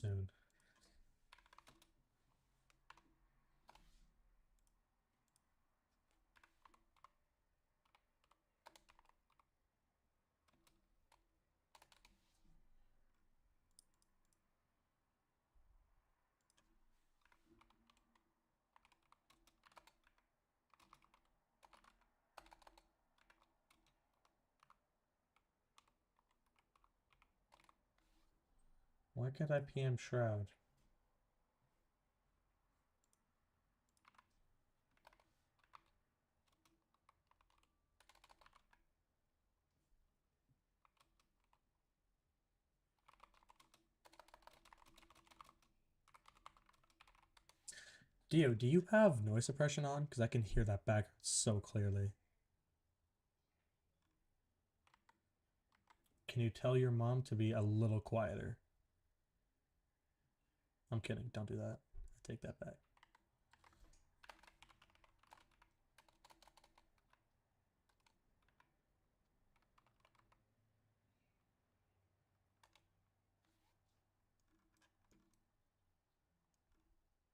soon. Why can't I PM Shroud? Dio, do you have noise suppression on? Because I can hear that back so clearly. Can you tell your mom to be a little quieter? I'm kidding. Don't do that. I take that back.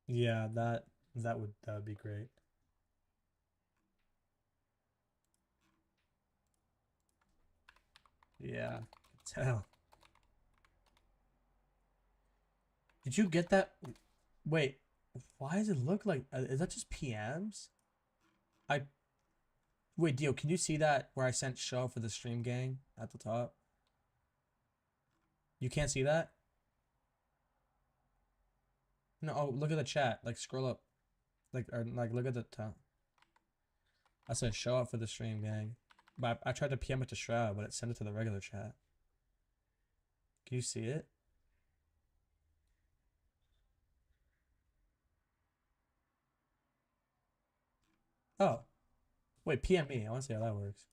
Yeah, that would be great. Yeah, tell. Did you get that? Wait, why does it look like? Is that just PMs? I wait, Dio. Can you see that where I sent show for the stream gang at the top? You can't see that? No. Oh, look at the chat. Like scroll up. Like look at the top. I said show up for the stream gang, but I tried to PM it to Shroud, but it sent it to the regular chat. Can you see it? Oh, wait, PM me. I want to see how that works.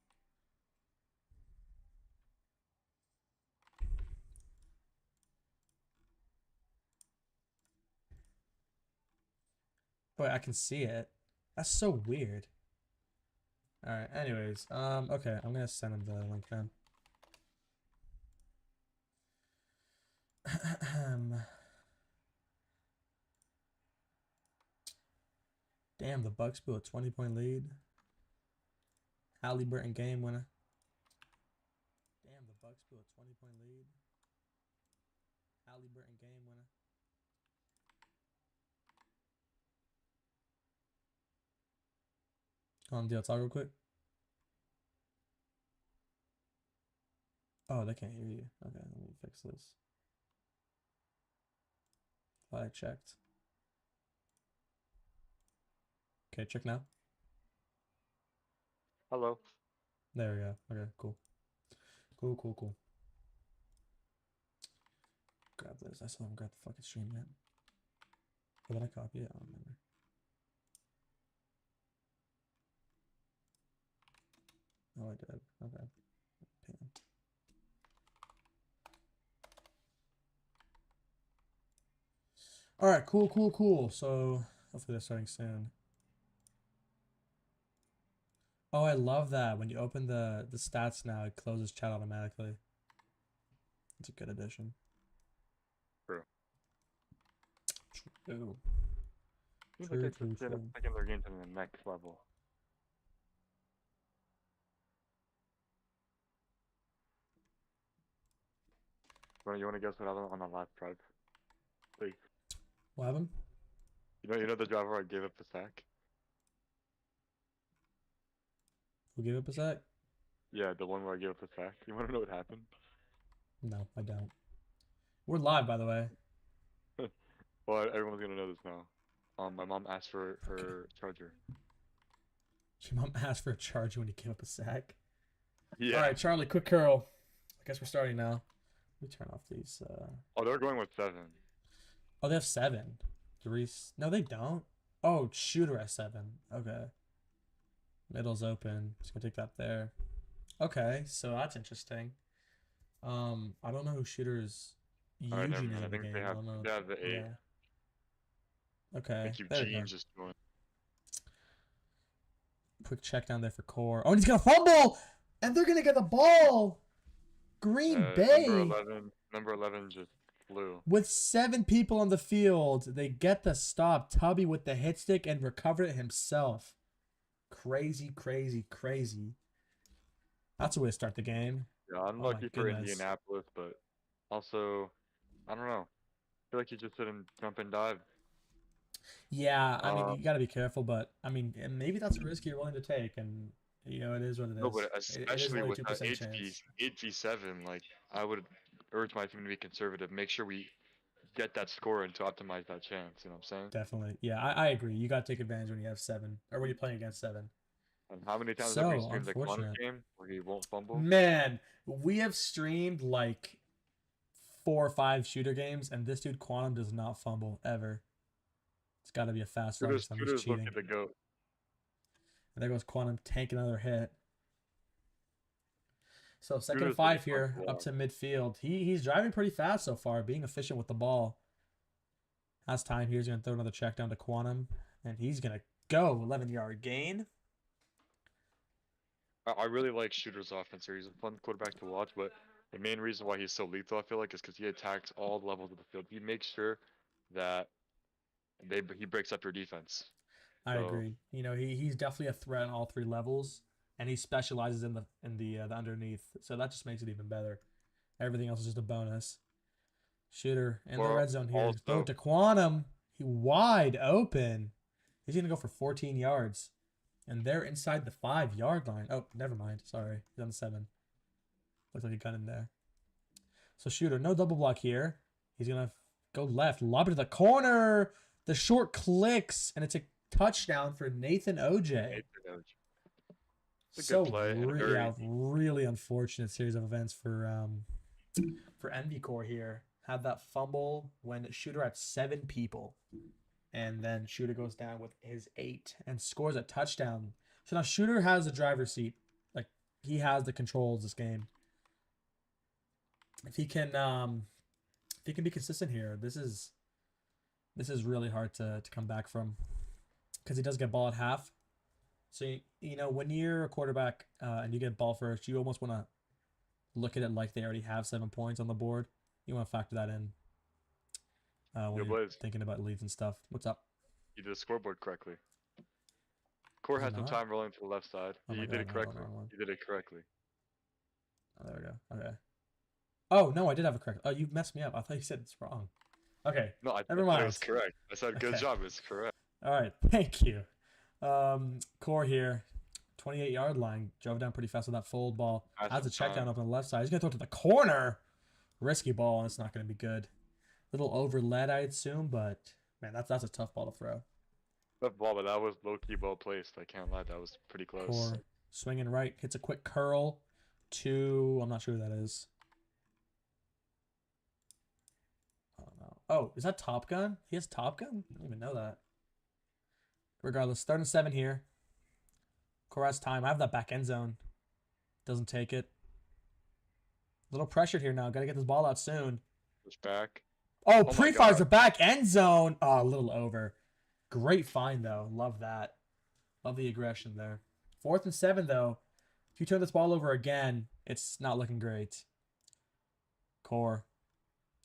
Wait, I can see it. That's so weird. All right. Anyways, okay, I'm gonna send him the link then. Damn, the Bucks blew a 20-point lead. Halliburton game winner. Damn, the Bucks blew a 20-point lead. Halliburton game winner. Deal talk real quick. Oh, they can't hear you. Okay, let me fix this. Thought I checked. Okay, check now. Hello. There we go. Okay, cool. Cool. Grab this. I still haven't grabbed the fucking stream yet. Or did I copy it? I don't remember. Oh, I did. Okay. Damn. All right, cool. So hopefully they're starting soon. Oh, I love that. When you open the stats now, it closes chat automatically. It's a good addition. True. True. Seems like it's taking True. their game to the next level. You want to guess what happened on the last drive? Please. What happened? You know the driver I gave up the sack? Who gave up a sec? Yeah, the one where I gave up the sack. You want to know what happened? No, I don't. We're live, by the way. Well, everyone's gonna know this now. My mom asked for her charger. Your mom asked for a charger when you gave up a sack. Yeah. All right, Charlie, quick curl. I guess we're starting now. Let me turn off these. Oh, they're going with 7. Oh, they have 7. No, they don't. Oh, shooter at 7. Okay. Middle's open. Just gonna take that there. Okay, so that's interesting. I don't know who shooters Alright, never Eugene is mind. I in the think game. they I have don't know. the 8. Yeah. Okay. Thank you, There we go. Gene's just going. Quick check down there for Core. Oh, and he's gonna fumble, and they're gonna get the ball. Green Bay. Number 11 just flew. With 7 people on the field, they get the stop. Tubby with the hit stick and recovered it himself. Crazy, crazy, crazy. That's a way to start the game. Yeah, Oh my unlucky for goodness. Indianapolis, but also, I don't know. I feel like you just didn't jump and dive. Yeah, I mean, Uh, you got to be careful, but I mean, and maybe that's a risk you're willing to take, and it is what it no, is. but It is especially only with that 2% chance. 8v7, like I would urge my team to be conservative. Make sure we get that score and to optimize that chance. You know what I'm saying? Definitely. Yeah, I agree. You got to take advantage when you have 7, or when you're playing against 7. And how many times have we So streamed the Connor unfortunate. game where he won't fumble? Man, we have streamed like 4 or 5 shooter games, and this dude Quantum does not fumble ever. It's got to be a fast run or Shooters, something. He's shooters look cheating. at the goat. And there goes Quantum tanking another hit. So 2nd and Shooters look 5 fun to here, up watch. to midfield. He's driving pretty fast so far, being efficient with the ball. Has time here. He's going to throw another check down to Quantum, and he's going to go 11-yard gain. I really like Shooter's offense here. He's a fun quarterback to watch, but the main reason why he's so lethal, I feel like, is because he attacks all levels of the field. He makes sure that he breaks up your defense. I So agree. He's definitely a threat on all 3 levels, and he specializes in the underneath. So that just makes it even better. Everything else is just a bonus. Shooter in the or red zone here. Throw it also to Quantum. He wide open. He's going to go for 14 yards. And they're inside the 5-yard line. Oh, never mind. Sorry. He's on the 7. Looks like he got in there. So Shooter, no double block here. He's going to go left. Lob it to the corner. The short clicks. And it's a touchdown for Nathan OJ. it's a good So, play and a very really unfortunate series of events for Envy Core here. Had that fumble when Shooter had 7 people. And then Shooter goes down with his 8 and scores a touchdown. So now Shooter has the driver's seat. Like, he has the controls this game. If he can be consistent here, this is really hard to come back from. Because he does get ball at half. So when you're a quarterback and you get ball first, you almost want to look at it like they already have 7 points on the board. You want to factor that in when you're Blaze. thinking about leads and stuff. What's up? You did the scoreboard correctly. Core Is it had some not? time rolling to the left side. Oh my You did god, it no, correctly. wrong one. You did it correctly. Oh, there we go. Okay. Oh no, I did have a correct. Oh, you messed me up. I thought you said it's wrong. Okay. No, I Never said mind. it was correct. I said good Okay. job. It's correct. All right. Thank you. Core here. 28-yard line. Drove down pretty fast with that fold ball. Has a check down up on the left side. He's going to throw it to the corner. Risky ball, and it's not going to be good. Little over led, I assume, but man, that's a tough ball to throw. Tough ball, but that was low-key well placed. I can't lie. That was pretty close. Core swinging right. Hits a quick curl to, I'm not sure who that is. I don't know. Oh, is that Top Gun? He has Top Gun? I didn't even know that. Regardless, 3rd and 7 here. Core has time. I have that back end zone. Doesn't take it. Little pressured here now. Got to get this ball out soon. Push back. Oh, pre-fires the back end zone. Oh, a little over. Great find, though. Love that. Love the aggression there. 4th and 7, though. If you turn this ball over again, it's not looking great. Core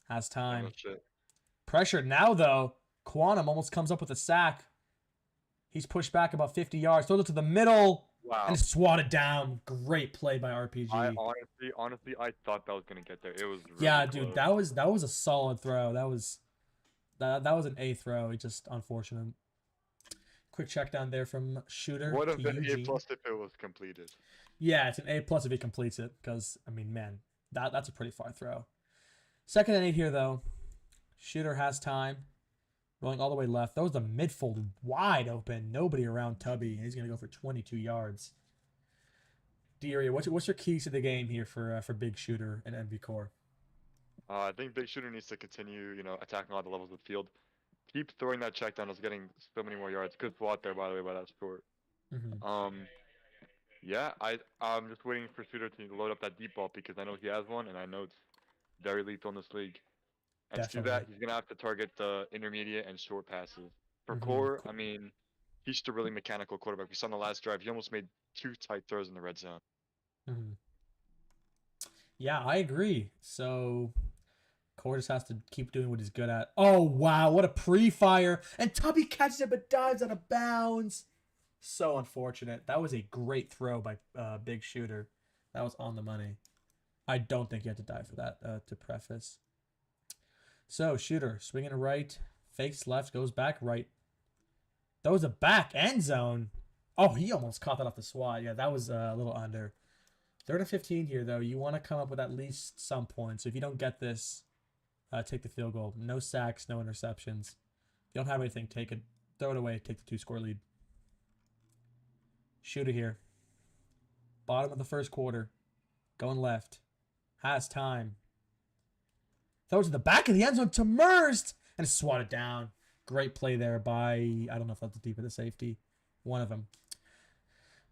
has time. Oh, shit. Pressured now, though. Quantum almost comes up with a sack. He's pushed back about 50 yards. Throws it to the middle. Wow. And swatted down. Great play by RPG. I honestly, I thought that was gonna get there. It was really yeah, close. dude, that was a solid throw. That was an A throw. It's just unfortunate. Quick check down there from Shooter. Would have to been Eugene. A+ if it was completed. Yeah, it's an A+ if he completes it. Because I mean, man, that's a pretty far throw. 2nd and 8 here though. Shooter has time. Rolling all the way left. That was the midfold wide open. Nobody around Tubby. And he's going to go for 22 yards. Deary, what's your keys to the game here for Big Shooter and NV Core? I think Big Shooter needs to continue, attacking all the levels of the field. Keep throwing that check down. It's getting so many more yards. Good swat there, by the way, by that short. Yeah, I'm just waiting for Shooter to load up that deep ball because I know he has one, and I know it's very lethal in this league. And to do that, he's going to have to target the intermediate and short passes. For Core, I mean, he's just a really mechanical quarterback. We saw in the last drive, he almost made 2 tight throws in the red zone. Yeah, I agree. So, Core just has to keep doing what he's good at. Oh, wow. What a pre-fire. And Tubby catches it but dives out of bounds. So unfortunate. That was a great throw by Big Shooter. That was on the money. I don't think you had to die for that, to preface. So, Shooter, swinging right, fakes left, goes back right. Throws a back end zone. Oh, he almost caught that off the swat. Yeah, that was a little under. 3rd and 15 here, though. You want to come up with at least some points. So if you don't get this, take the field goal. No sacks, no interceptions. If you don't have anything, take it. Throw it away. Take the 2-score lead. Shooter here. Bottom of the first quarter. Going left. Has time. Throws to the back of the end zone to Merst. And swatted down. Great play there by, I don't know if that's the deep of the safety. One of them.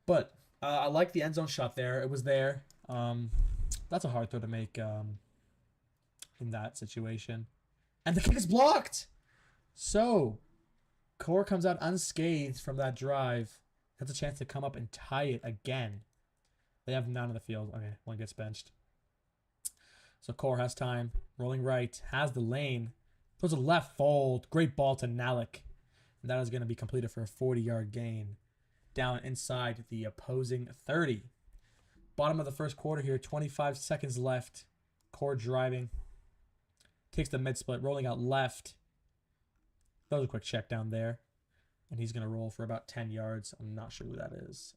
But I like the end zone shot there. It was there. That's a hard throw to make in that situation. And the kick is blocked. So, Core comes out unscathed from that drive. Has a chance to come up and tie it again. They have none on the field. Okay, one gets benched. So Core has time. Rolling right. Has the lane. Throws a left fold. Great ball to Nalik. And that is going to be completed for a 40-yard gain. Down inside the opposing 30. Bottom of the first quarter here. 25 seconds left. Core driving. Takes the mid-split. Rolling out left. Throws a quick check down there. And he's going to roll for about 10 yards. I'm not sure who that is.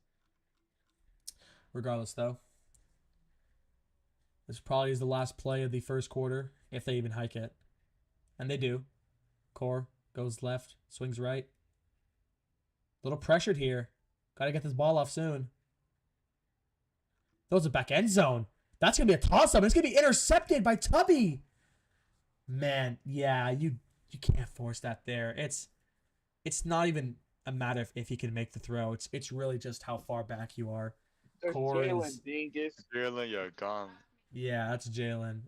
Regardless, though. This probably is the last play of the first quarter, if they even hike it. And they do. Core goes left, swings right. A little pressured here. Got to get this ball off soon. Those are back end zone. That's going to be a toss-up. It's going to be intercepted by Tubby. Man, yeah, you can't force that there. It's not even a matter of if you can make the throw. It's really just how far back you are. There's Jalen Dingus. Jalen, you're gone. Yeah, that's Jalen.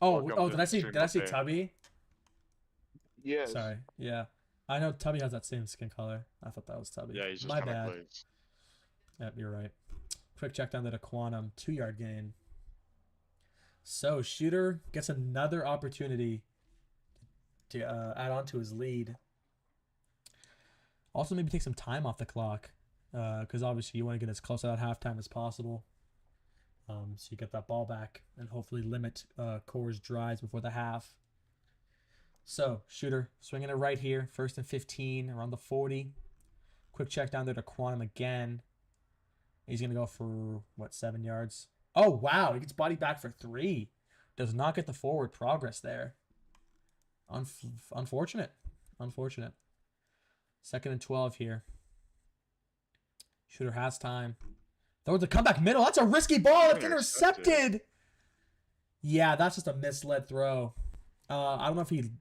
Did I see Tubby? Yes. Sorry. Yeah. I know Tubby has that same skin color. I thought that was Tubby. Yeah, he's just my trying bad. to blaze. Yep, you're right. Quick check down there to Quantum. 2-yard gain. So, Shooter gets another opportunity to add on to his lead. Also, maybe take some time off the clock. Because obviously you want to get as close to that halftime as possible. So you get that ball back and hopefully limit Core's drives before the half. So, Shooter swinging it right here. 1st and 15 around the 40. Quick check down there to Quantum again. He's going to go for, 7 yards? Oh, wow. He gets body back for 3. Does not get the forward progress there. Unfortunate. 2nd and 12 here. Shooter has time. Throws the comeback middle. That's a risky ball. It's intercepted. Yeah, that's just a misled throw. I don't know if he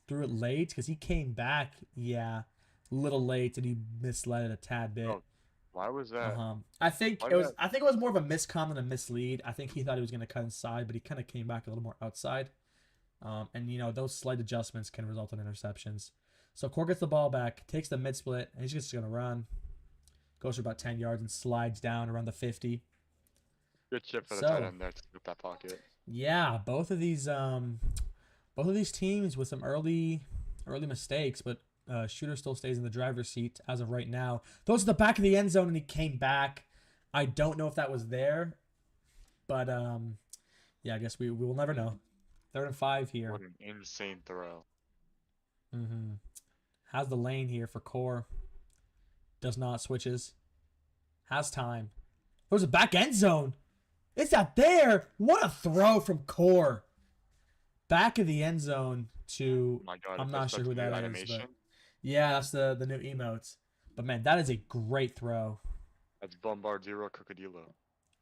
threw it late because he came back. Yeah, a little late and he misled it a tad bit. Oh, why was that? I think it was more of a miscom than a mislead. I think he thought he was going to cut inside, but he kind of came back a little more outside. And those slight adjustments can result in interceptions. So Core gets the ball back, takes the mid split, and he's just going to run. Goes for about 10 yards and slides down around the 50. Good chip for the tight end there to scoop that pocket. Yeah, both of these teams with some early mistakes, but Shooter still stays in the driver's seat as of right now. Those are the back of the end zone, and he came back. I don't know if that was there, but yeah, I guess we will never know. 3rd and 5 here. What an insane throw. Has the lane here for Core. Does not, switches. Has time. There's a back end zone. Is that there? What a throw from Core. Back of the end zone to, Oh my God, I'm not sure who that is. animation. But yeah, that's the new emotes. But man, that is a great throw. That's Bombardiro Crocodilo.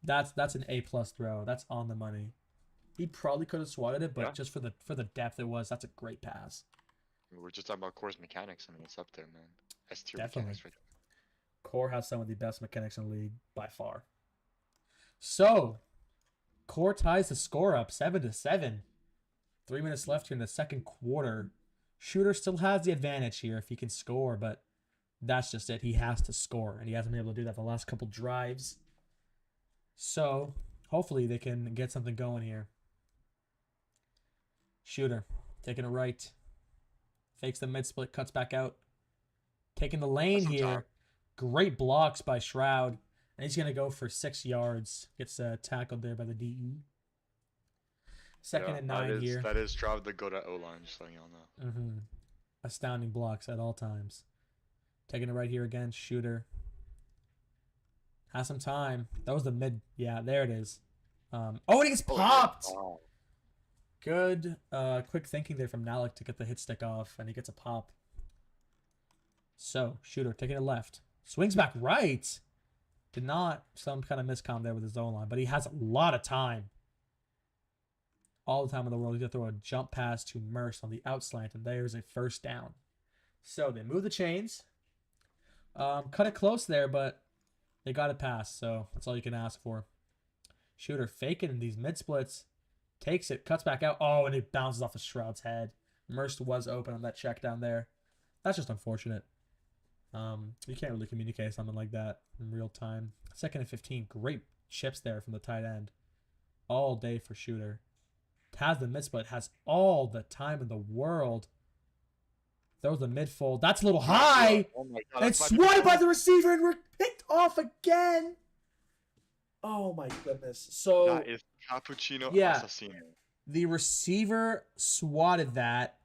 That's an A+ throw. That's on the money. He probably could have swatted it, but Yeah. just for the depth it was, that's a great pass. We're just talking about Core's mechanics. I mean, it's up there, man. S-tier Definitely. mechanics right there. Core has some of the best mechanics in the league by far. So, Core ties the score up 7-7. 3 minutes left here in the second quarter. Shooter still has the advantage here if he can score, but that's just it. He has to score, and he hasn't been able to do that the last couple drives. So, hopefully they can get something going here. Shooter taking it right. Fakes the mid-split, cuts back out. Taking the lane That's here. Great blocks by Shroud. And he's going to go for 6 yards. Gets tackled there by the DE. Second and 9 here. That is Shroud the go to O-line, just letting y'all know. Astounding blocks at all times. Taking it right here again. Shooter. Has some time. That was the mid. Yeah, there it is. And he gets popped! Oh. Good quick thinking there from Nalik to get the hit stick off, and he gets a pop. So, Shooter taking it left. Swings back right. Did not, some kind of miscom there with his own line, but he has a lot of time. All the time in the world. He's going to throw a jump pass to Merce on the outslant, and there's a first down. So, they move the chains. Cut it close there, but they got it past, so that's all you can ask for. Shooter faking in these mid-splits. Takes it, cuts back out. Oh, and it bounces off the Shroud's head. Merce was open on that check down there. That's just unfortunate. You can't really communicate something like that in real time. 2nd and 15. Great chips there from the tight end. All day for Shooter. Has the mid-split. Has all the time in the world. Throws the mid-fold. That's a little high. Oh my God, And it's swatted by the receiver, and we're picked off again. Oh, my goodness. So that is Cappuccino yeah. Assassino. The receiver swatted that,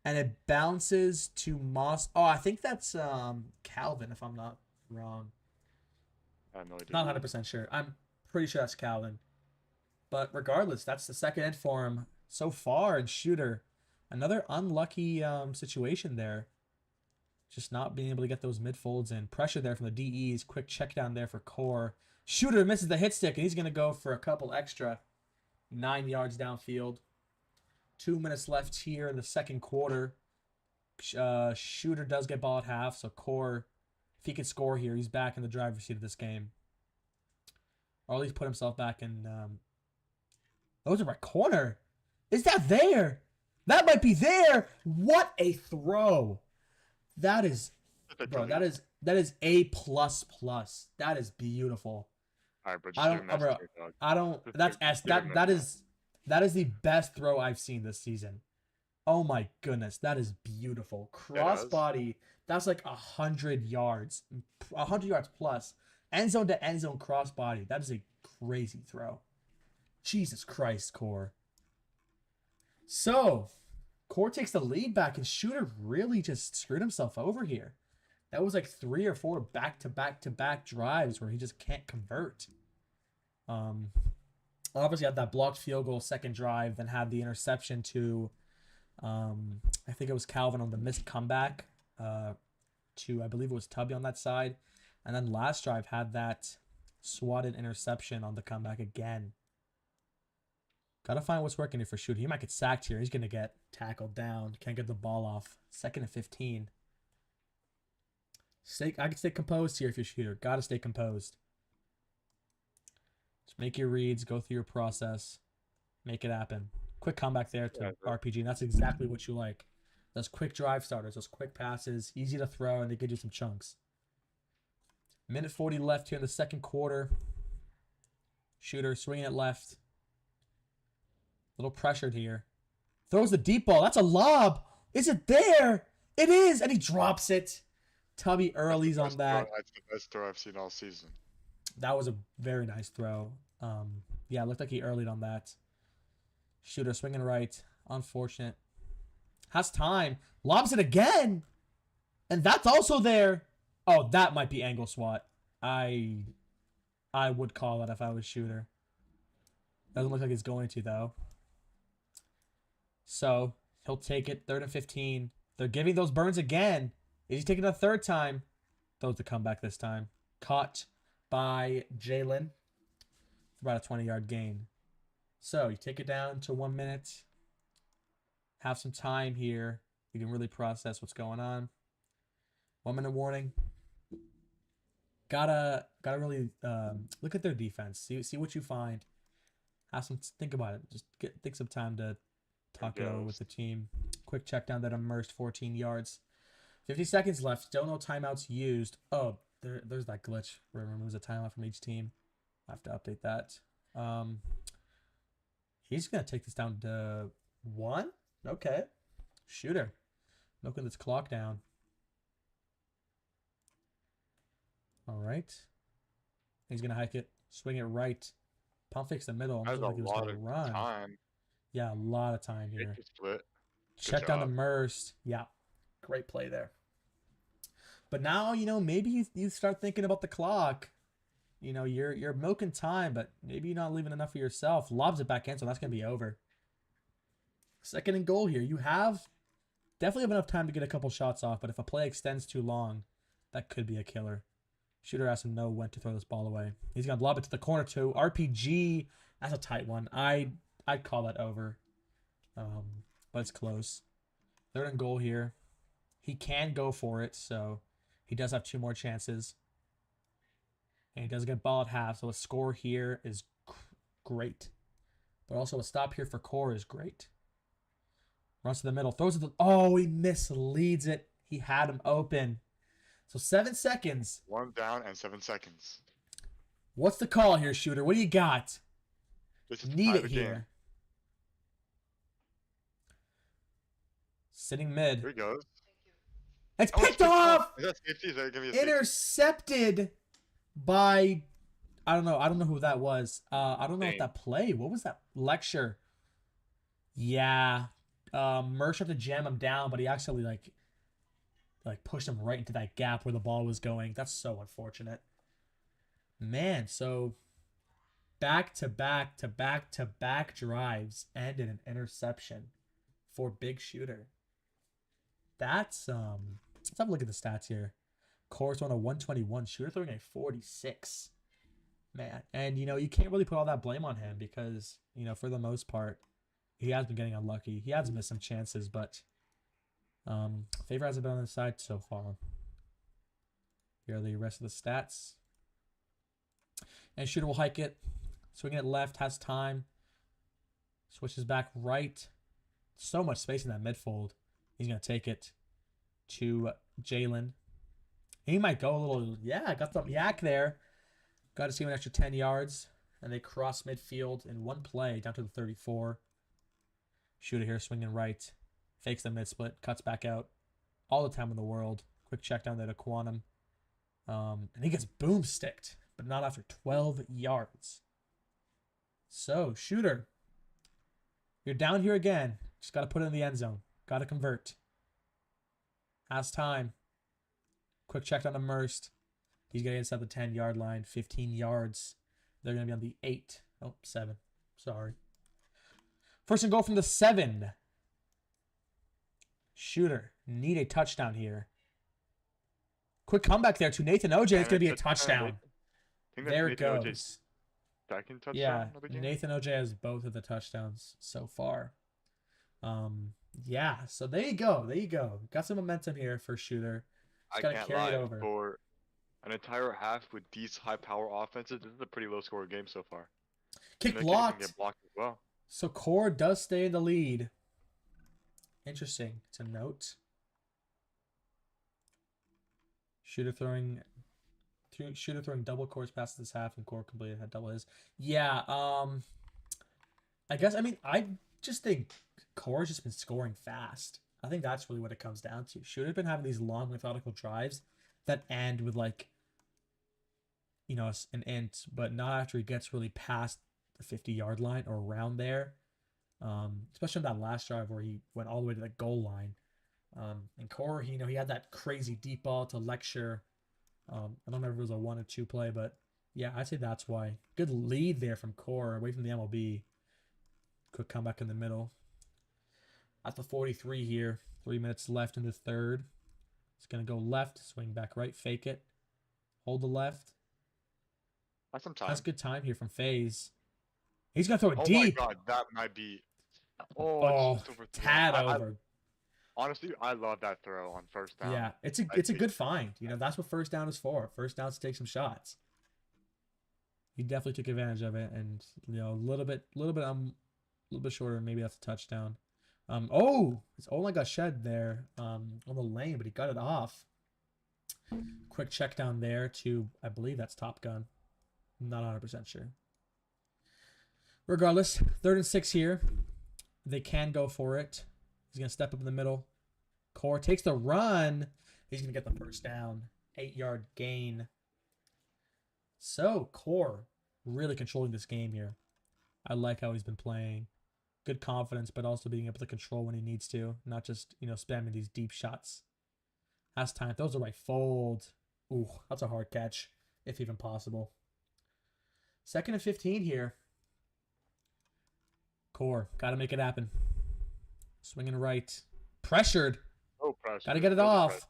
and it bounces to Moss. Oh, I think that's Calvin, if I'm not wrong. I have no idea. Not 100% sure. I'm pretty sure that's Calvin. But regardless, that's the second end for him so far. And Shooter, another unlucky situation there. Just not being able to get those mid-folds in. Pressure there from the DEs. Quick check down there for Core. Shooter misses the hit stick, and he's going to go for a couple extra. 9 yards downfield. 2 minutes left here in the second quarter. Shooter does get ball at half, so Core, if he can score here, he's back in the driver's seat of this game. Or at least put himself back in. Those are right corner. Is that there? That might be there. What a throw. That is, bro, that is A++. That is beautiful. All right, bro. That is the best throw I've seen this season. Oh my goodness, that is beautiful. Crossbody, that's like 100 yards. 100 yards plus. End zone to end zone crossbody. That is a crazy throw. Jesus Christ, Core. So, Core takes the lead back, and Shooter really just screwed himself over here. That was like 3 or 4 back-to-back-to-back drives where he just can't convert. Obviously had that blocked field goal second drive, then had the interception to, I think it was Calvin on the missed comeback to, I believe it was Tubby on that side. And then last drive had that swatted interception on the comeback again. Got to find what's working here for Shooter. He might get sacked here. He's going to get tackled down. Can't get the ball off. 2nd and 15. I can stay composed here if you're Shooter. Got to stay composed. Just make your reads. Go through your process. Make it happen. Quick comeback there to RPG. And that's exactly what you like. Those quick drive starters. Those quick passes. Easy to throw, and they give you some chunks. Minute 40 left here in the second quarter. Shooter swinging it left. A little pressured here. Throws the deep ball. That's a lob. Is it there? It is. And he drops it. Tubby Early's on that. That's the best throw I've seen all season. That was a very nice throw. Yeah, it looked like he earlyed on that. Shooter swinging right. Unfortunate. Has time. Lobs it again. And that's also there. Oh, that might be angle swat. I would call that if I was Shooter. Doesn't look like he's going to, though. So, he'll take it. 3rd and 15. They're giving those burns again. Is he taking it a third time? Throws the comeback this time. Caught by Jalen. About a 20-yard gain. So, you take it down to 1 minute. Have some time here. You can really process what's going on. 1 minute warning. Gotta really look at their defense. See what you find. Have some think about it. Just take some time to talk it over with the team. Quick check down that immersed 14 yards. 50 seconds left. Still no timeouts used. Oh, there's that glitch where it removes a timeout from each team. I have to update that. He's gonna take this down to 1. Okay. Shooter. Milking this clock down. All right. He's going to hike it. Swing it right. Pump fakes the middle. That was Almost a like he was lot going to of run. time. Yeah, a lot of time Make here. the split. Check down the job. Merst. Yeah. Great play there. But now, maybe you start thinking about the clock. You're milking time, but maybe you're not leaving enough for yourself. Lobs it back in, so that's going to be over. Second and goal here. You definitely have enough time to get a couple shots off, but if a play extends too long, that could be a killer. Shooter has to know when to throw this ball away. He's going to lob it to the corner too. RPG, that's a tight one. I'd call that over, but it's close. Third and goal here. He can go for it, so he does have 2 more chances. And he does get ball at half, so a score here is great. But also a stop here for Core is great. Runs to the middle, throws it. Oh, he misleads it. He had him open. So 7 seconds. 1 down and 7 seconds. What's the call here, Shooter? What do you got? This is Need it game. here. Sitting mid. Here he goes. It's Oh, picked off. Is that safety? Is that gonna be a safety? Intercepted by I don't know who that was. I don't know what Dang. that play. What was that? Lecture. Yeah. Mersh had to jam him down, but he actually like pushed him right into that gap where the ball was going. That's so unfortunate. Man, so back to back to back to back drives and an interception for Big Shooter. Let's have a look at the stats here. Core's on a 121. Shooter throwing a 46. Man. And, you can't really put all that blame on him because, for the most part, he has been getting unlucky. He has missed some chances, but favor hasn't been on his side so far. Here are the rest of the stats. And Shooter will hike it. Swinging it left, has time. Switches back right. So much space in that midfold. He's going to take it to Jalen. He might go a little, got some yak there. Got to see an extra 10 yards. And they cross midfield in one play down to the 34. Shooter here swinging right. Fakes the mid-split. Cuts back out. All the time in the world. Quick check down there to Quantum. And he gets boomsticked. But not after 12 yards. So, Shooter. You're down here again. Just got to put it in the end zone. Got to convert. Has time. Quick check down to Merst. He's going to get inside the 10-yard line. 15 yards. They're going to be on the 8. Oh, 7. Sorry. First and goal from the 7. Shooter. Need a touchdown here. Quick comeback there to Nathan OJ. It's going to be a touchdown. There it goes. Second touchdown. Yeah, Nathan OJ has both of the touchdowns so far. Yeah, so there you go. There you go. Got some momentum here for Shooter. I can't lie. For an entire half with these high-power offenses, this is a pretty low-score game so far. Kick blocked. Get blocked as well. So Core does stay in the lead. Interesting to note. Shooter throwing double Core's passes this half, and Core completed had double his. Yeah, I just think Core's just been scoring fast. I think that's really what it comes down to. Shooter's been having these long methodical drives that end with an int, but not after he gets really past the 50-yard line or around there. Especially on that last drive where he went all the way to the goal line. And Core, he had that crazy deep ball to Lecture. I don't remember if it was a 1 or 2 play, but yeah, I'd say that's why. Good lead there from Core away from the MLB. Quick comeback in the middle. At the 43 here, 3 minutes left in the third. It's going to go left, swing back right, fake it. Hold the left. That's some time. That's good time here from FaZe. He's going to throw it Oh deep. my god, that might be... Oh, just over tad over. Honestly, I love that throw on first down. Yeah, it's a good find. That's what first down is for. First down is to take some shots. He definitely took advantage of it, and a little bit shorter. Maybe that's a touchdown. It's Ola got shed there on the lane, but he got it off. Quick check down there to, I believe that's Top Gun. I'm not 100% sure. Regardless, 3rd and 6 here. They can go for it. He's going to step up in the middle. Core takes the run. He's going to get the first down. 8-yard gain. So, Core really controlling this game here. I like how he's been playing. Good confidence, but also being able to control when he needs to. Not just, spamming these deep shots. Has time. Throws the right fold. Ooh, that's a hard catch, if even possible. 2nd and 15 here. Core, got to make it happen. Swinging right. Pressured. Oh, pressure. Got to get it off.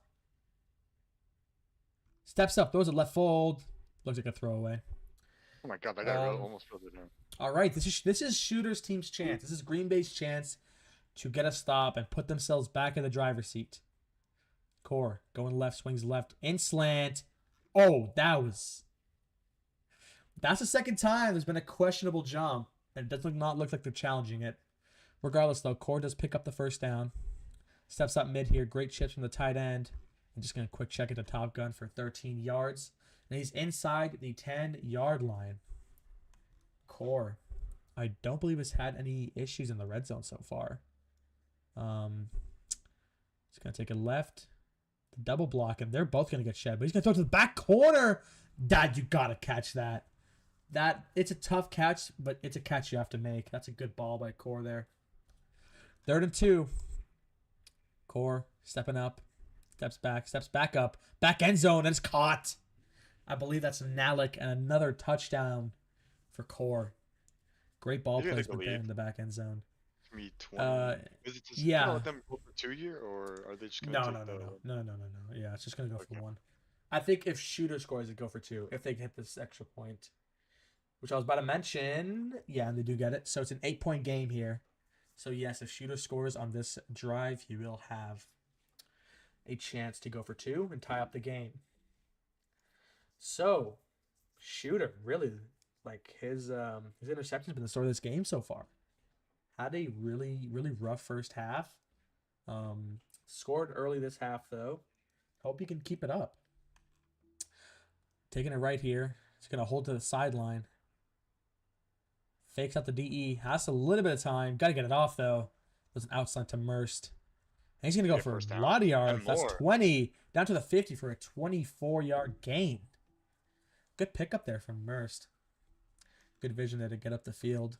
Steps up. Throws it left fold. Looks like a throwaway. Oh my god, that guy really almost filled it in. All right, this is Shooter's team's chance. This is Green Bay's chance to get a stop and put themselves back in the driver's seat. Core going left, swings left, in slant. Oh, that's the second time there's been a questionable jump, and it does not look like they're challenging it. Regardless, though, Core does pick up the first down. Steps up mid here. Great chips from the tight end. I'm just going to quick check it to Top Gun for 13 yards. And he's inside the 10-yard line. Core, I don't believe has had any issues in the red zone so far. He's going to take a left. The double block, and they're both going to get shed. But he's going to throw it to the back corner. Dad, you got to catch that. It's a tough catch, but it's a catch you have to make. That's a good ball by Core there. 3rd and 2. Core stepping up. Steps back up. Back end zone, and it's caught. I believe that's Nalik, and another touchdown for Core. Great ball placement there in the back end zone. Me 20. Is it just let them go for 2 here, or are they just going to No. Yeah, it's just going to go for 1. I think if Shooter scores, it go for 2. If they get this extra point, which I was about to mention. Yeah, and they do get it. So it's an 8-point game here. So yes, if Shooter scores on this drive, he will have a chance to go for 2 and tie up the game. So, Shooter, really, like his interception's been the story of this game so far. Had a really, really rough first half. Scored early this half, though. Hope he can keep it up. Taking it right here. He's going to hold to the sideline. Fakes out the DE. Has a little bit of time. Got to get it off, though. There's an outside to Merst. And he's going to go for a lot of yards. That's 20. Down to the 50 for a 24-yard gain. Good pickup there from Merst. Good vision there to get up the field.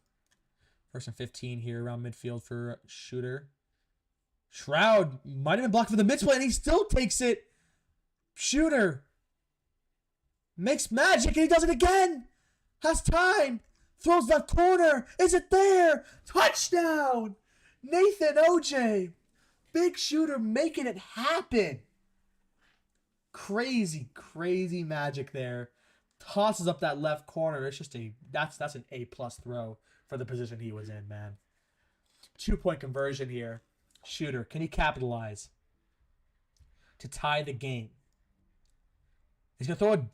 1st and 15 here around midfield for Shooter. Shroud might have been blocked for the mid-play, and he still takes it. Shooter makes magic, and he does it again. Has time. Throws left corner. Is it there? Touchdown. Nathan OJ. Big Shooter making it happen. Crazy, crazy magic there. Tosses up that left corner. It's just that's an A+ throw for the position he was in, man. 2-point conversion here. Shooter, can he capitalize to tie the game? He's going to throw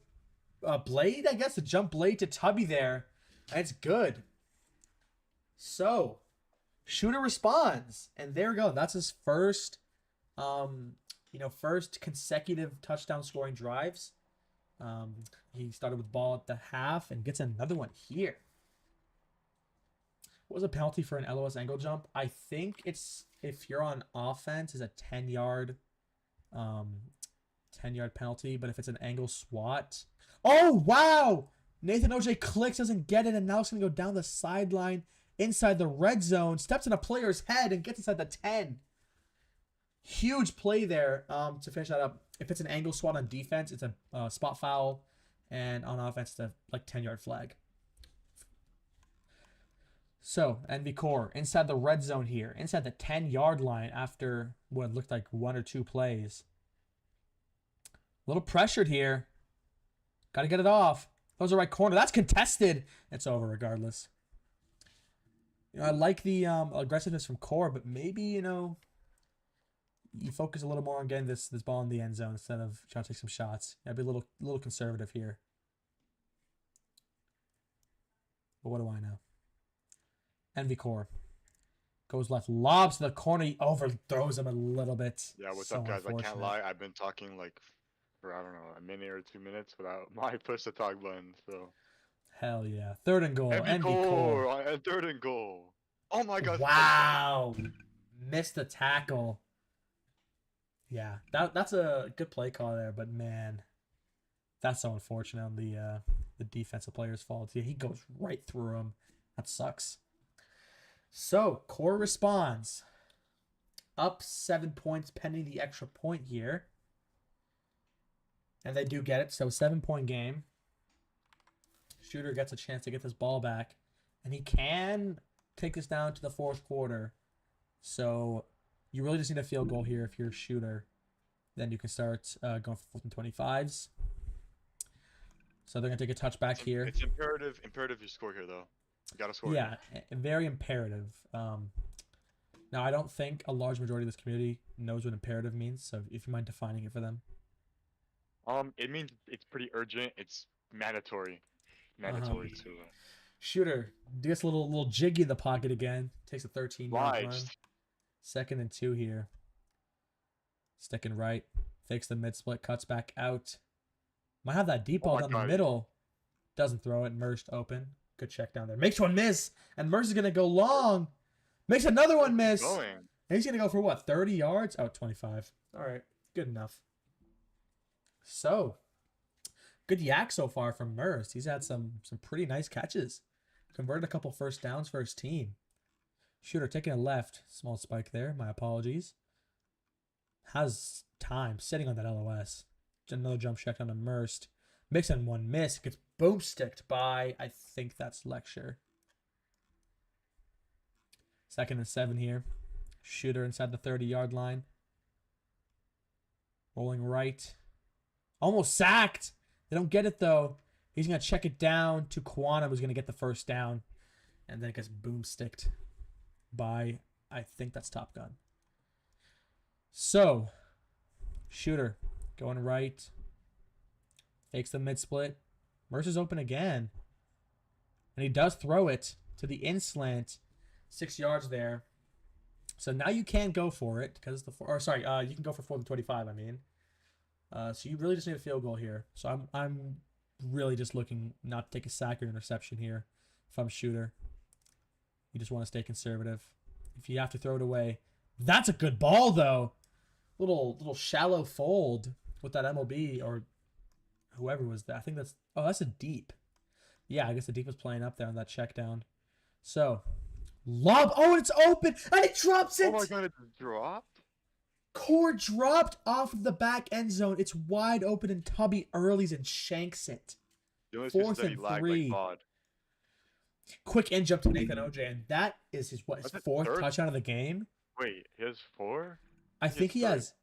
a blade, I guess, a jump blade to Tubby there. And it's good. So, Shooter responds. And there we go. That's his first, first consecutive touchdown scoring drives. He started with ball at the half and gets another one here. What was a penalty for an LOS angle jump? I think it's, if you're on offense, is a 10-yard penalty. But if it's an angle swat. Oh, wow! Nathan OJ clicks, doesn't get it, and now it's going to go down the sideline inside the red zone. Steps in a player's head and gets inside the 10. Huge play there to finish that up. If it's an angle swat on defense, it's a spot foul. And on offense, it's a 10-yard flag. So, NV Core inside the red zone here. Inside the 10-yard line after what looked like 1 or 2 plays. A little pressured here. Got to get it off. Those are right corner. That's contested. It's over regardless. I like the aggressiveness from Core, but maybe, you focus a little more on getting this ball in the end zone instead of trying to take some shots. Yeah, be a little conservative here. But what do I know? NV Core goes left, lobs to the corner. He overthrows him a little bit. Yeah, what's up, guys? I can't lie. I've been talking for, I don't know, a minute or 2 minutes without my push the talk button. So. Hell yeah. 3rd and goal. NV Core. 3rd and goal. Oh my God. Wow. Missed the tackle. Yeah, that's a good play call there, but man, that's so unfortunate on the defensive player's fault. Yeah, he goes right through him. That sucks. So, Core responds. Up 7 points pending the extra point here. And they do get it. So 7-point game. Shooter gets a chance to get this ball back. And he can take this down to the fourth quarter. So you really just need a field goal here if you're a shooter. Then you can start going for 4th and 25s. So they're going to take a touchback here. It's imperative you score here, though. You got to score. Yeah, very imperative. Now, I don't think a large majority of this community knows what imperative means. So if you mind defining it for them. It means it's pretty urgent. It's mandatory. Mandatory to. Shooter gets a little jiggy in the pocket again. Takes a 13-yard run. 2nd and 2 here. Sticking right. Fakes the mid-split. Cuts back out. Might have that deep ball down the middle. Doesn't throw it. Merced open. Good check down there. Makes one miss. And Merced is going to go long. Makes another one miss. And he's going to go for what? 30 yards? Oh, 25. All right. Good enough. So, good yak so far from Merced. He's had some pretty nice catches. Converted a couple first downs for his team. Shooter taking a left. Small spike there. My apologies. Has time. Sitting on that LOS. Another jump check on a Merced. Mixing one miss. Gets boomsticked by, I think that's Lecture. 2nd and 7 here. Shooter inside the 30-yard line. Rolling right. Almost sacked. They don't get it, though. He's going to check it down to Quantum, who's going to get the first down. And then it gets boomsticked by, I think that's Top Gun. So, Shooter going right. Fakes the mid-split. Mercer's open again. And he does throw it to the in-slant. 6 yards there. So now you can go for it. Because the you can go for 4th and 25, I mean. So you really just need a field goal here. So I'm really just looking not to take a sack or interception here if I'm Shooter. You just want to stay conservative. If you have to throw it away. That's a good ball, though. Little shallow fold with that MLB or whoever was that. I think that's a deep. Yeah, I guess the deep was playing up there on that check down. So, lob. Oh, it's open. And it drops it. Oh my god, it dropped? Core dropped off of the back end zone. It's wide open and Tubby earlies and shanks it. 4th and 3. Quick in jump to Nathan OJ. And that is his 4th touchdown of the game. Wait, he has 4? I think he has.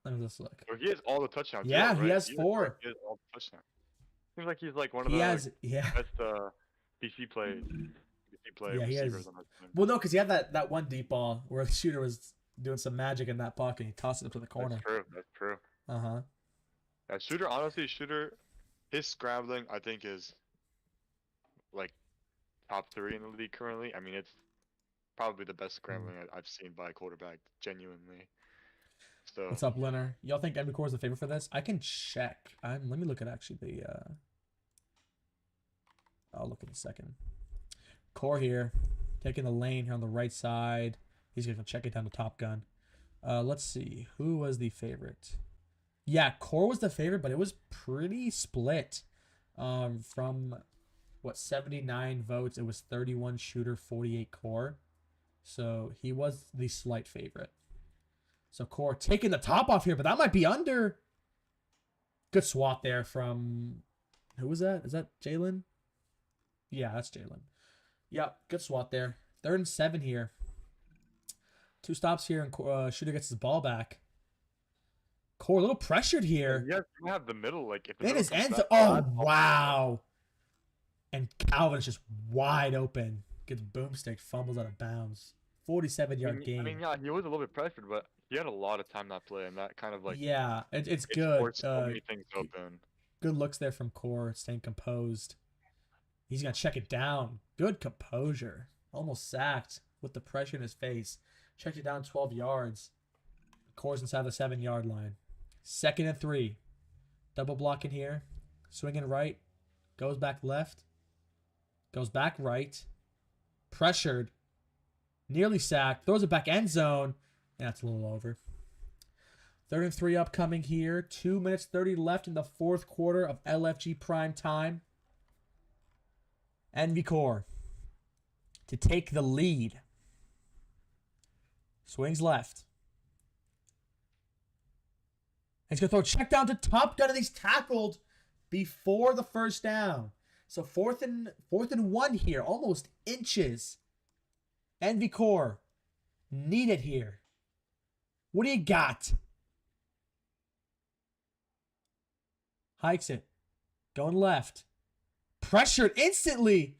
Let me just look. Or he has all the touchdowns. Yeah, he has 4. He has all the touchdowns. Seems like he's like one of the best BC players. Yeah, he has. Well, no, because he had that one deep ball where the Shooter was doing some magic in that pocket. And he tossed it up to the corner. That's true. Yeah, Shooter, his scrambling, I think, is like top 3 in the league currently. I mean, it's probably the best scrambling I've seen by a quarterback, genuinely. So what's up, Leonard? Y'all think Envy Core is the favorite for this? I can check. Let me look at actually the. I'll look in a second. Core here, taking the lane here on the right side. He's gonna check it down to Top Gun. Let's see who was the favorite. Yeah, Core was the favorite, but it was pretty split. From what 79 votes, it was 31 Shooter, 48 Core. So he was the slight favorite. So Core taking the top off here, but that might be under. Good swat there from, who was that? Is that Jalen? Yeah, that's Jalen. Yep, good swat there. 3rd and 7 here. 2 stops here, and Shooter gets his ball back. Core a little pressured here. Yeah, you have the middle, like if in his end zone. Oh wow! And Calvin is just wide open. Gets boomstick, fumbles out of bounds. 47-yard game. I mean, yeah, he was a little bit pressured, but he had a lot of time that play, and that kind of like it's good. So many things open. Good looks there from Core, staying composed. He's gonna check it down. Good composure. Almost sacked with the pressure in his face. Checked it down 12 yards. Core's inside the 7-yard line. 2nd and 3. Double blocking here. Swinging right. Goes back left. Goes back right. Pressured. Nearly sacked. Throws it back end zone. Yeah, it's a little over. 3rd and 3 upcoming here. 2 minutes 30 left in the 4th quarter of LFG prime time. Envy Core to take the lead. Swings left. He's going to throw a check down to Top Gun, and he's tackled before the first down. So fourth and 1 here, almost inches. Envy Core need it here. What do you got? Hikes it. Going left. Pressured instantly.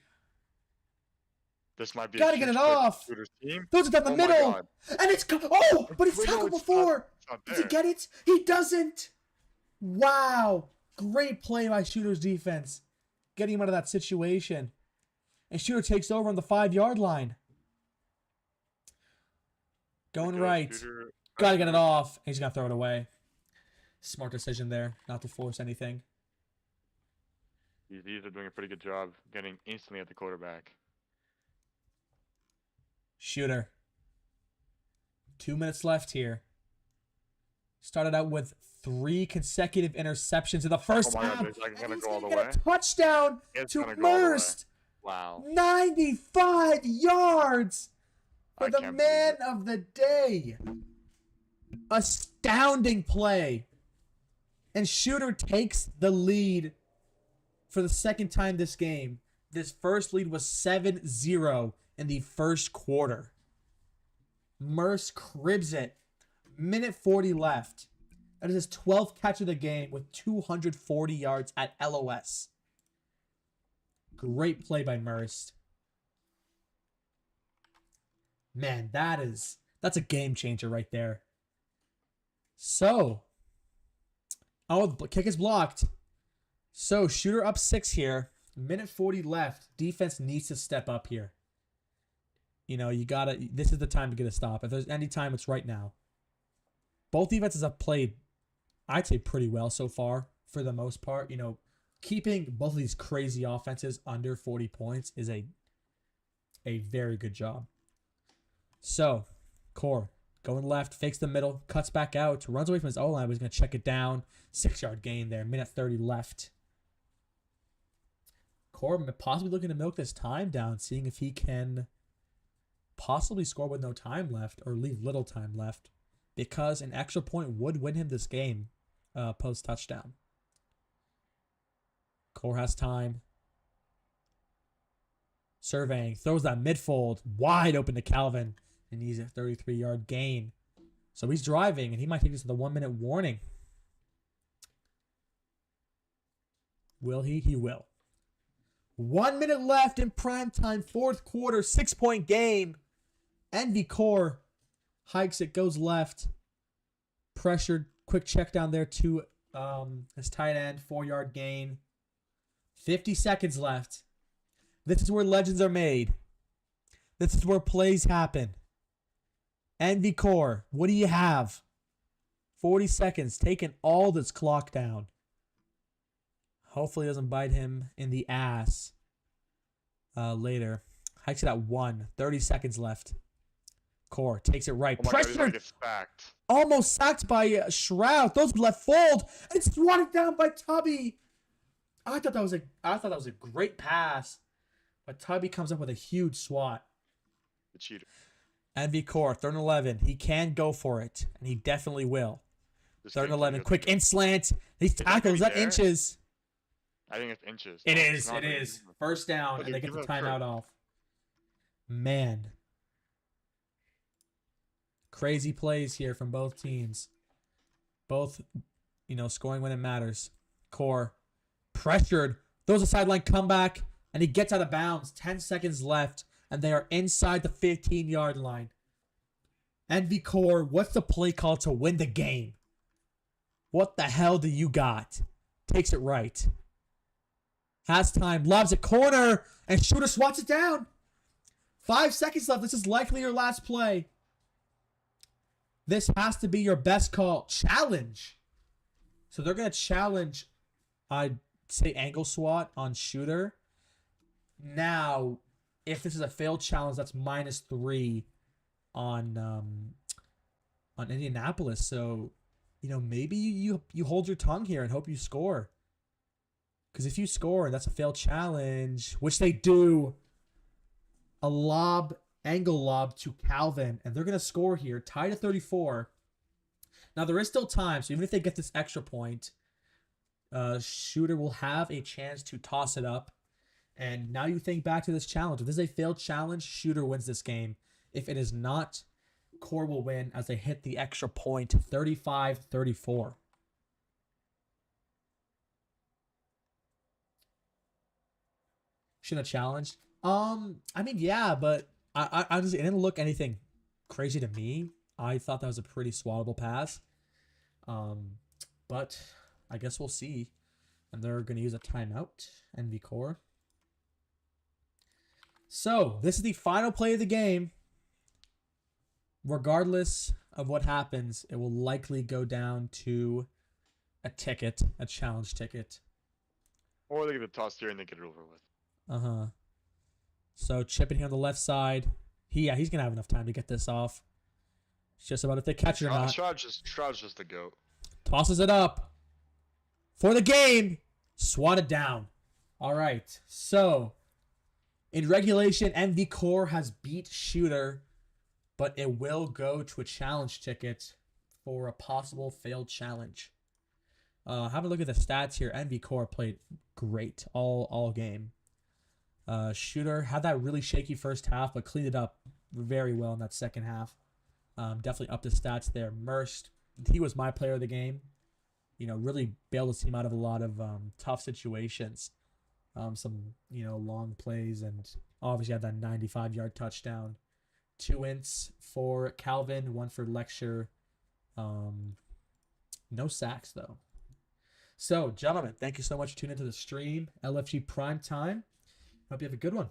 This might be Gotta get it off. Throws it down the middle. And it's... Oh! But it's tackled before. Does he get it? He doesn't. Wow. Great play by Shooter's defense. Getting him out of that situation. And Shooter takes over on the 5-yard line. Going right. Gotta get it off. He's gonna throw it away. Smart decision there, not to force anything. These are doing a pretty good job getting instantly at the quarterback. Shooter. 2 minutes left here. Started out with 3 consecutive interceptions in the first half. God, and he's going to get a touchdown to Merst. Wow. 95 yards for the man of the day. Astounding play. And Shooter takes the lead for the second time this game. This first lead was 7-0 in the first quarter. Merce cribs it. Minute 40 left. That is his 12th catch of the game with 240 yards at LOS. Great play by Merce. Man, that's a game changer right there. So, oh, the kick is blocked. So, Shooter up 6 here. Minute 40 left. Defense needs to step up here. You know, this is the time to get a stop. If there's any time, it's right now. Both defenses have played, I'd say, pretty well so far for the most part. You know, keeping both of these crazy offenses under 40 points is a very good job. So, Core going left, fakes the middle, cuts back out, runs away from his O-line, but he's going to check it down. 6-yard gain there, minute 30 left. Core possibly looking to milk this time down, seeing if he can possibly score with no time left or leave little time left, because an extra point would win him this game post-touchdown. Core has time. Surveying, throws that midfold wide open to Calvin, and he's a 33-yard gain. So he's driving, and he might take this to the 1-minute warning. Will he? He will. 1 minute left in primetime, 4th quarter, 6-point game. Envy Core hikes it, goes left. Pressured, quick check down there to his tight end, 4-yard gain. 50 seconds left. This is where legends are made. This is where plays happen. Envy Core, what do you have? 40 seconds, taking all this clock down. Hopefully it doesn't bite him in the ass later. Hikes it at 1. 30 seconds left. Core takes it right. Pressured. Almost sacked by Shroud. Those left fold. And it's swatted down by Tubby. I thought that was a great pass. But Tubby comes up with a huge swat. The cheater. Envy Core, 3rd and 11. He can go for it. And he definitely will. 3rd and 11. Quick in slant. These tackles, that inches. I think it's inches. It is. First down, and they get the timeout off. Man. Crazy plays here from both teams. Both, scoring when it matters. Core, pressured. Throws a sideline comeback, and he gets out of bounds. 10 seconds left, and they are inside the 15-yard line. Envy Core, what's the play call to win the game? What the hell do you got? Takes it right. Has time, lobs a corner, and Shooter swats it down. 5 seconds left. This is likely your last play. This has to be your best call. Challenge. So they're going to challenge, I'd say, angle swat on Shooter. Now, if this is a failed challenge, that's -3. on Indianapolis. So, maybe you hold your tongue here and hope you score. Because if you score, that's a failed challenge, which they do. A angle lob to Calvin, and they're going to score here, tied at 34. Now, there is still time, so even if they get this extra point, Shooter will have a chance to toss it up. And now you think back to this challenge. If this is a failed challenge, Shooter wins this game. If it is not, Core will win as they hit the extra point, 35-34. Should have challenged. I mean, yeah, but I just, it didn't look anything crazy to me. I thought that was a pretty swattable pass. But I guess we'll see. And they're going to use a timeout, NV Core. So, this is the final play of the game. Regardless of what happens, it will likely go down to a challenge ticket. Or they get a toss here and they get it over with. Uh-huh. So, chipping here on the left side. He's going to have enough time to get this off. It's just about if they catch it or not. Shroud's just the GOAT. Tosses it up. For the game. Swatted down. All right. So, in regulation, NV Core has beat Shooter, but it will go to a challenge ticket for a possible failed challenge. Have a look at the stats here. NV Core played great all game. Shooter had that really shaky first half, but cleaned it up very well in that second half. Definitely up the stats there. Merst, he was my player of the game. Really bailed his team out of a lot of tough situations. Some, long plays, and obviously had that 95-yard touchdown. 2 ints for Calvin, 1 for Lecture. No sacks, though. So, gentlemen, thank you so much for tuning into the stream. LFG Primetime. Hope you have a good one.